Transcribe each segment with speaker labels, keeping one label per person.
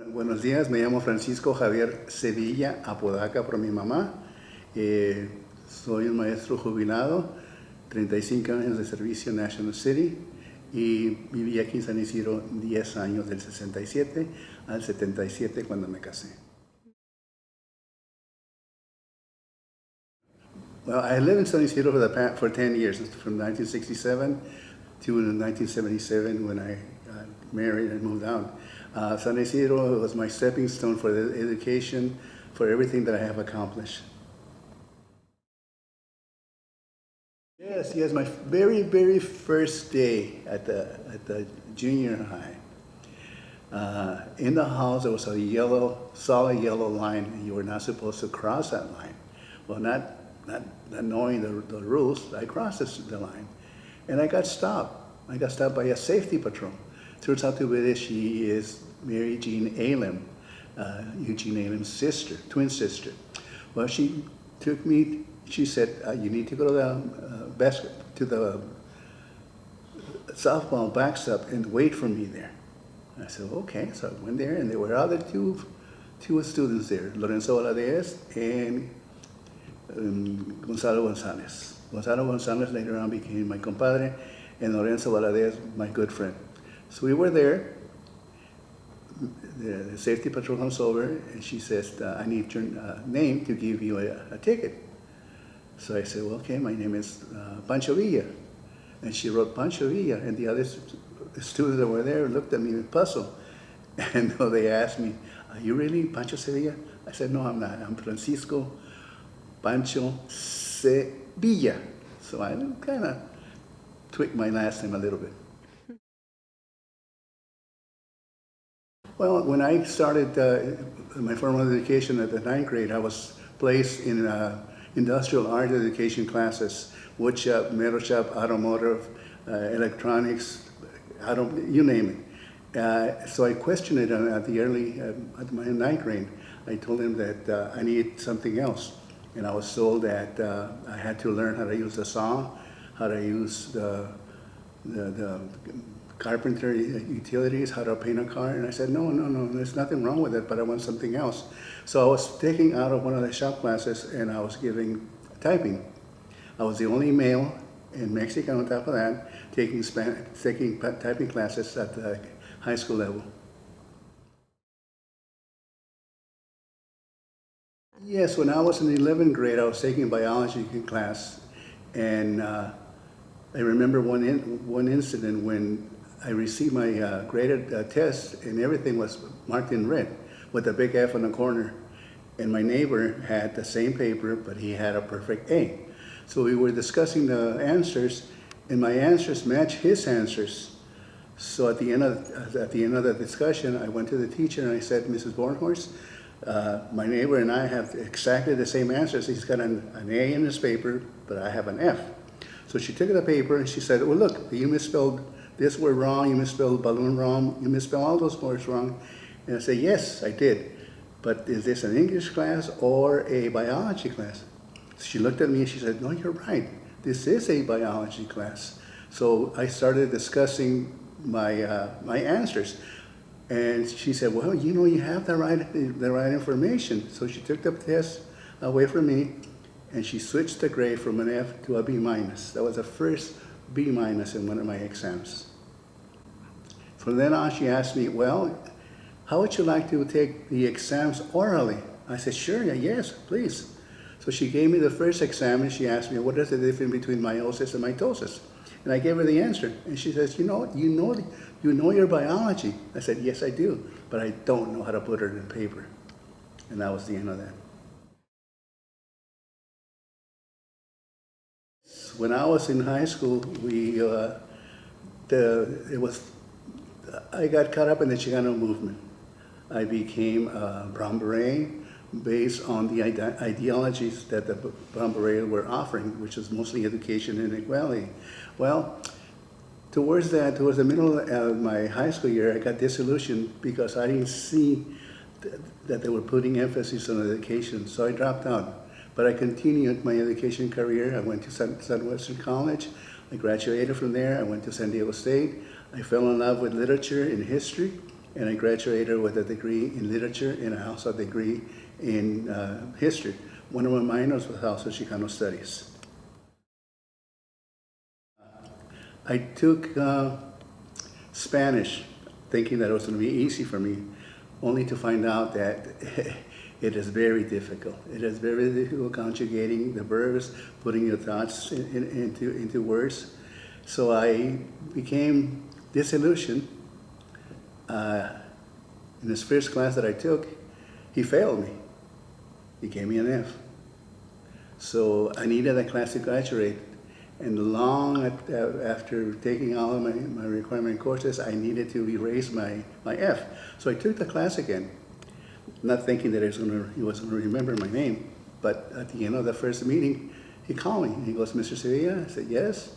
Speaker 1: Buenos días, me llamo Francisco Javier Sevilla, Apodaca por mi mamá. Soy un maestro jubilado, 35 años de servicio en National City y viví aquí en San Ysidro 10 años, del 67 al 77 cuando me casé. Well, I lived in San Ysidro for 10 years, from 1967 to 1977 when I got married and moved out. San Ysidro was my stepping stone for the education, for everything that I have accomplished. Yes, my very first day at the junior high. In the house, there was a solid yellow line, and you were not supposed to cross that line. Well, not knowing the rules, I crossed the line, and I got stopped. I got stopped by a safety patrol. Turns out to be that she is Mary Jean Alem, Eugene Alem's sister, twin sister. Well, she took me. She said, "You need to go to the softball backstop and wait for me there." I said, "Okay." So I went there, and there were other two students there, Lorenzo Valadez and Gonzalo Gonzalez. Gonzalo Gonzalez later on became my compadre, and Lorenzo Valadez, my good friend. So we were there. The safety patrol comes over, and she says, "I need your name to give you a ticket." So I said, "Well, okay, my name is Pancho Villa." And she wrote Pancho Villa, and the other students that were there looked at me with puzzle. And they asked me, "Are you really Pancho Sevilla?" I said, "No, I'm not. I'm Francisco Pancho Sevilla." So I kind of tweaked my last name a little bit. Well, when I started my formal education at the 9th grade, I was placed in industrial art education classes, wood shop, metal shop, automotive, electronics, you name it. So I questioned it at my 9th grade. I told him that I needed something else. And I was told that I had to learn how to use the saw, how to use the carpenter utilities, how to paint a car. And I said, no, there's nothing wrong with it, but I want something else. So I was taking out of one of the shop classes, and I was giving typing. I was the only male in Mexico, on top of that, taking typing classes at the high school level. Yes, when I was in the 11th grade, I was taking a biology class, and I remember one incident when I received my graded test, and everything was marked in red with a big F on the corner. And my neighbor had the same paper, but he had a perfect A. So we were discussing the answers, and my answers matched his answers. So at the end of the discussion, I went to the teacher and I said, "Mrs. Bornhorst, my neighbor and I have exactly the same answers. He's got an A in his paper, but I have an F." So she took the paper and she said, "Well, look, you misspelled this word wrong, you misspelled balloon wrong, you misspelled all those words wrong." And I said, "Yes, I did. But is this an English class or a biology class?" She looked at me and she said, "No, you're right. This is a biology class." So I started discussing my answers. And she said, "Well, you have the right information." So she took the test away from me, and she switched the grade from an F to a B minus. That was the first B minus in one of my exams. From then on, she asked me, "Well, how would you like to take the exams orally?" I said, "Sure, yes, please." So she gave me the first exam, and she asked me, "What is the difference between meiosis and mitosis?" And I gave her the answer, and she says, you know your biology." I said, "Yes, I do, but I don't know how to put it in paper." And that was the end of that. When I was in high school, I got caught up in the Chicano movement. I became a Brown Beret based on the ideologies that the Brown Berets were offering, which was mostly education and equality. Well, towards the middle of my high school year, I got disillusioned because I didn't see that they were putting emphasis on education, so I dropped out. But I continued my education career. I went to Southwestern College. I graduated from there. I went to San Diego State. I fell in love with literature and history, and I graduated with a degree in literature and also a degree in history. One of my minors was also Chicano studies. I took Spanish, thinking that it was going to be easy for me, only to find out that it is very difficult. It is very difficult conjugating the verbs, putting your thoughts into words. So I became disillusioned. In this first class that I took, he failed me. He gave me an F. So I needed that class to graduate. And long after taking all of my requirement courses, I needed to erase my F. So I took the class again, not thinking that he was going to remember my name. But at the end of the first meeting, he called me. He goes, "Mr. Sevilla?" I said, "Yes."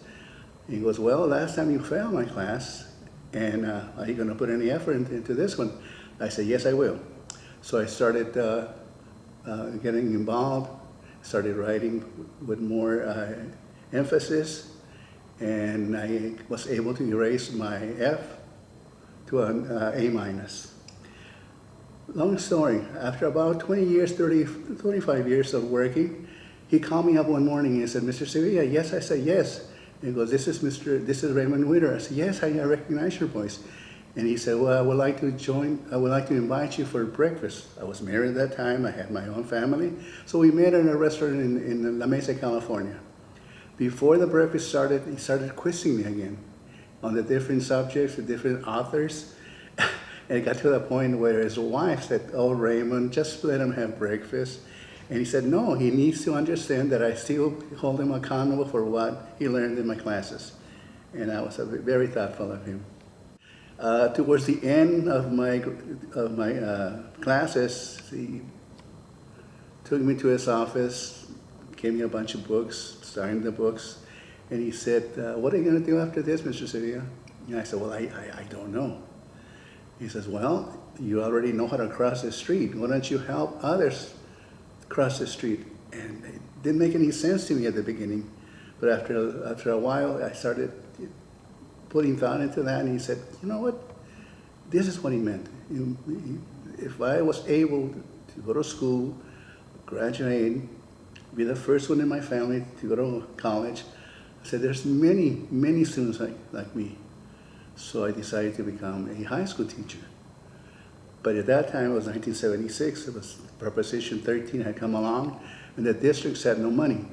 Speaker 1: He goes, "Well, last time you failed my class, and are you going to put any effort into this one?" I said, "Yes, I will." So I started getting involved, started writing with more emphasis, and I was able to erase my F to an A minus. Long story, after about 20 years, 25 years of working, he called me up one morning and said, "Mr. Sevilla?" "Yes." I said, "Yes." He goes, this is Raymond Witter." I said, "Yes, I recognize your voice." And he said, "Well, I would like to invite you for breakfast." I was married at that time, I had my own family. So we met in a restaurant in La Mesa, California. Before the breakfast started, he started quizzing me again on the different subjects, the different authors. And it got to the point where his wife said, "Oh, Raymond, just let him have breakfast." And he said, "No, he needs to understand that I still hold him accountable for what he learned in my classes." And I was very thoughtful of him. Towards the end of my classes, he took me to his office, gave me a bunch of books, signed the books, and he said, "What are you going to do after this, Mr. Sevilla?" And I said, "Well, I don't know." He says, "Well, you already know how to cross the street. Why don't you help others cross the street?" And it didn't make any sense to me at the beginning, but after a while, I started putting thought into that, and he said, "You know what? This is what he meant. If I was able to go to school, graduate, be the first one in my family to go to college," I said, "there's many students like me." So I decided to become a high school teacher. But at that time, it was 1976, it was Proposition 13 had come along, and the districts had no money.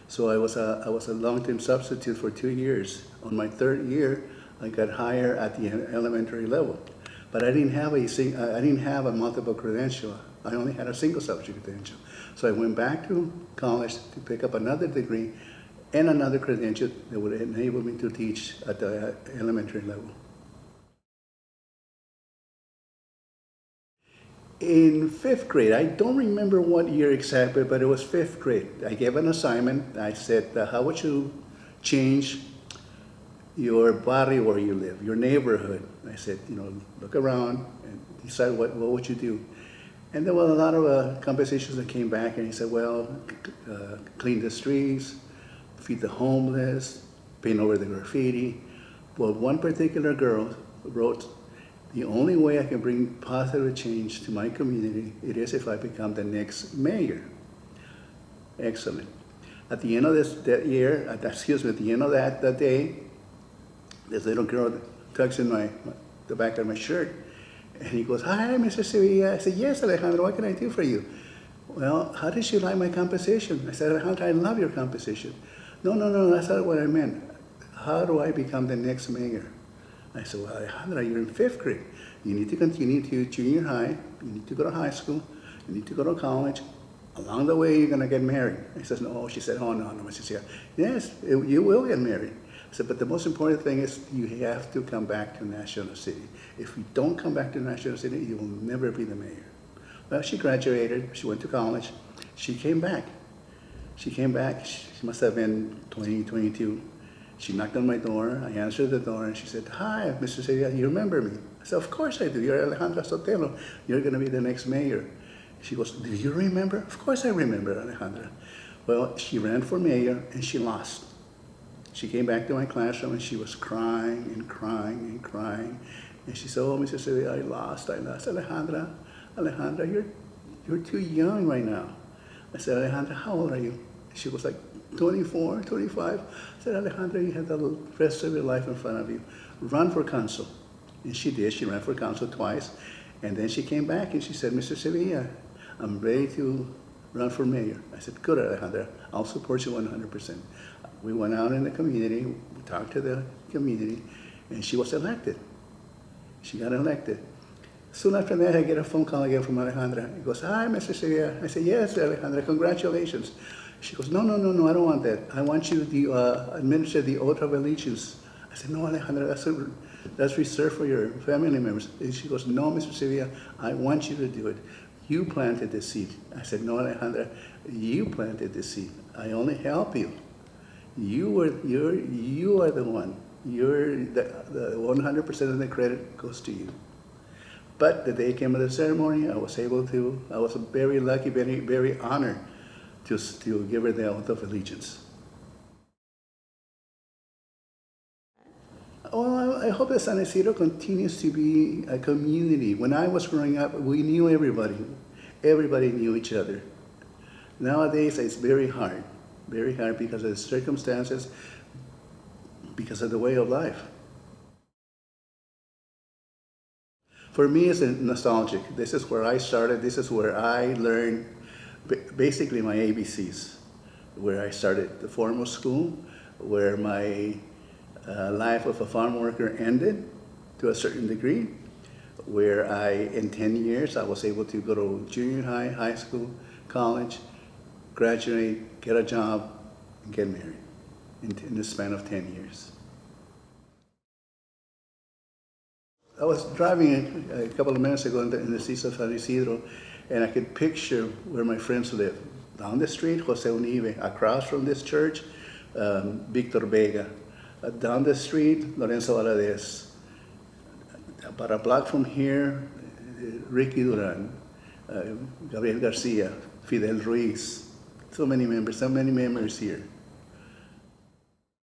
Speaker 1: So I was a long-term substitute for 2 years. On my third year, I got hired at the elementary level. But I didn't have a multiple credential. I only had a single subject credential. So I went back to college to pick up another degree and another credential that would enable me to teach at the elementary level. In 5th grade, I don't remember what year exactly, but it was 5th grade. I gave an assignment. I said, "How would you change your barrio where you live, your neighborhood?" I said, look around and decide what would you do. And there were a lot of compositions that came back, and he said, "Well, clean the streets, feed the homeless, paint over the graffiti." Well, one particular girl wrote, "The only way I can bring positive change to my community, it is if I become the next mayor." Excellent. At the end of that day, this little girl tucks in the back of my shirt, and he goes, "Hi, Mr. Sevilla." I said, "Yes, Alejandro, what can I do for you?" "Well, how did you like my composition?" I said, "Alejandro, I love your composition." No, that's not what I meant. How do I become the next mayor?" I said, "Well, Alejandra, you're in 5th grade. You need to continue to junior high. You need to go to high school. You need to go to college. Along the way, you're going to get married." I said, "No." She said, "Oh, no." She said, "Yes, you will get married." I said, "But the most important thing is you have to come back to National City. If you don't come back to National City, you will never be the mayor." Well, she graduated. She went to college. She came back. She must have been 20, 22. She knocked on my door. I answered the door, and she said, "Hi, Mr. Sevilla, you remember me?" I said, "Of course I do. You're Alejandra Sotelo. You're going to be the next mayor." She goes, "Do you remember?" "Of course I remember, Alejandra." Well, she ran for mayor, and she lost. She came back to my classroom, and she was crying and crying and crying. And she said, oh, Mr. Sevilla, I lost. Alejandra, you're too young right now. I said, Alejandra, how old are you? She was like 24, 25. I said, Alejandra, you have the rest of your life in front of you. Run for council. And she did. She ran for council twice. And then she came back and she said, Mr. Sevilla, I'm ready to run for mayor. I said, good, Alejandra. I'll support you 100%. We went out in the community, we talked to the community, and she was elected. She got elected. Soon after that, I get a phone call again from Alejandra. He goes, hi, Mr. Sevilla. I said, yes, Alejandra, congratulations. She goes, no, I don't want that. I want you to administer the oath of allegiance. I said, no, Alejandra, that's reserved for your family members. And she goes, no, Mr. Sevilla, I want you to do it. You planted the seed. I said, no, Alejandra, you planted the seed. I only help you. You are the one. The 100% of the credit goes to you. But the day came of the ceremony, I was very lucky, very, very honored to give her the oath of allegiance. Well, I hope that San Ysidro continues to be a community. When I was growing up, we knew everybody. Everybody knew each other. Nowadays, it's very hard because of the circumstances, because of the way of life. For me, it's nostalgic. This is where I started. This is where I learned basically my ABCs, where I started the formal school, where my life of a farm worker ended to a certain degree, where in 10 years, I was able to go to junior high, high school, college, graduate, get a job, and get married in the span of 10 years. I was driving a couple of minutes ago in the streets of San Ysidro, and I could picture where my friends live. Down the street, Jose Unive. Across from this church, Victor Vega. Down the street, Lorenzo Valadez. About a block from here, Ricky Duran, Gabriel Garcia, Fidel Ruiz. So many members here.